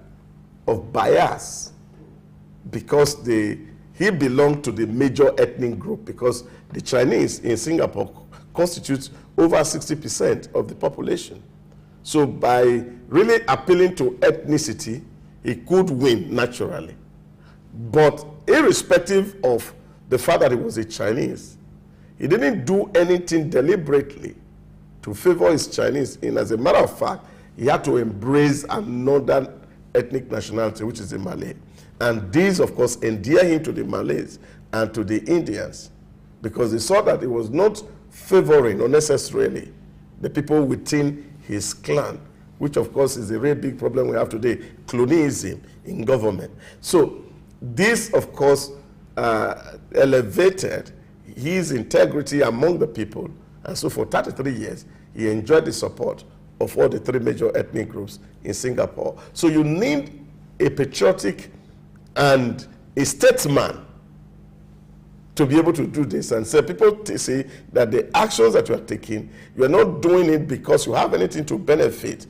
of bias because he belonged to the major ethnic group, because the Chinese in Singapore constitutes over 60% of the population. So by really appealing to ethnicity, he could win naturally. But irrespective of the fact that he was a Chinese, he didn't do anything deliberately to favor his Chinese. And as a matter of fact, he had to embrace another ethnic nationality, which is the Malay. And these, of course, endear him to the Malays and to the Indians, because they saw that he was not favoring unnecessarily the people within his clan, which, of course, is a very big problem we have today, cronyism in government. So This, of course, elevated his integrity among the people. And so for 33 years, he enjoyed the support of all the 3 major ethnic groups in Singapore. So you need a patriotic and a statesman to be able to do this. And so people say that the actions that you are taking, you are not doing it because you have anything to benefit,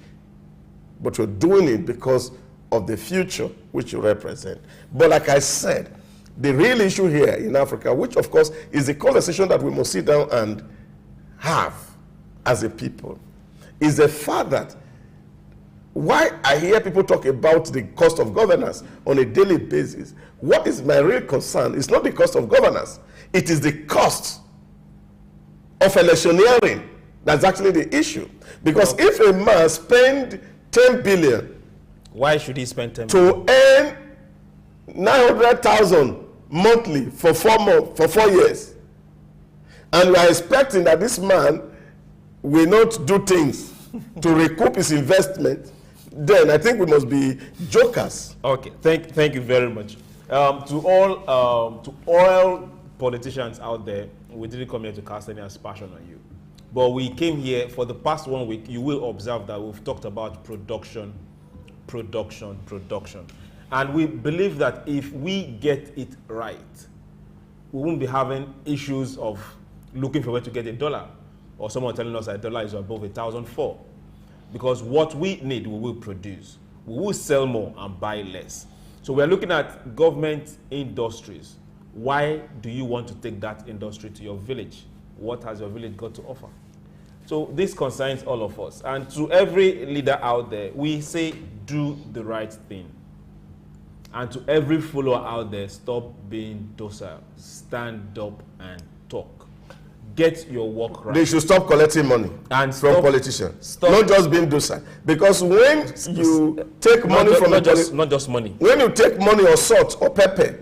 but you're doing it because of the future which you represent. But like I said, the real issue here in Africa, which of course is the conversation that we must sit down and have as a people, is the fact that why I hear people talk about the cost of governance on a daily basis. What is my real concern is not the cost of governance. It is the cost of electioneering that's actually the issue. Because if a man spend 10 billion, why should he spend 10 billion? To earn 900,000 monthly for 4 months, for 4 years, and we are expecting that this man will not do things to recoup his investment, then I think we must be jokers. Okay, thank you very much. To all politicians out there, we didn't come here to cast any aspersion on you. But we came here for the past 1 week. You will observe that we've talked about production. And we believe that if we get it right, we won't be having issues of looking for where to get $1 or someone telling us that $1 is above 1,004. Because what we need, we will produce. We will sell more and buy less. So we're looking at government industries. Why do you want to take that industry to your village? What has your village got to offer? So this concerns all of us. And to every leader out there, we say, do the right thing. And to every follower out there, stop being docile. Stand up and talk. Get your work right. They should stop collecting money from politicians. Not just being docile. Because when you take money from not just money. When you take money or salt or pepper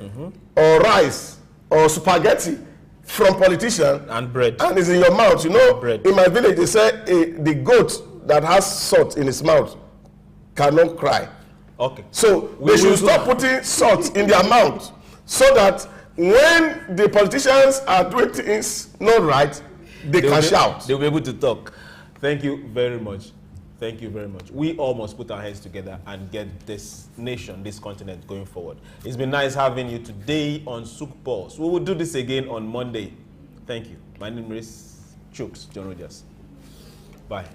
or rice or spaghetti from politicians and bread, and it's in your mouth, you know, in my village they say the goat that has salt in its mouth cannot cry. Okay. So they should stop putting salt in their mouth so that when the politicians are doing things not right, they can shout. They'll be able to talk. Thank you very much. Thank you very much. We all must put our heads together and get this nation, this continent going forward. It's been nice having you today on SOUQ Pulse. We will do this again on Monday. Thank you. My name is Chuks, John-Rogers. Bye.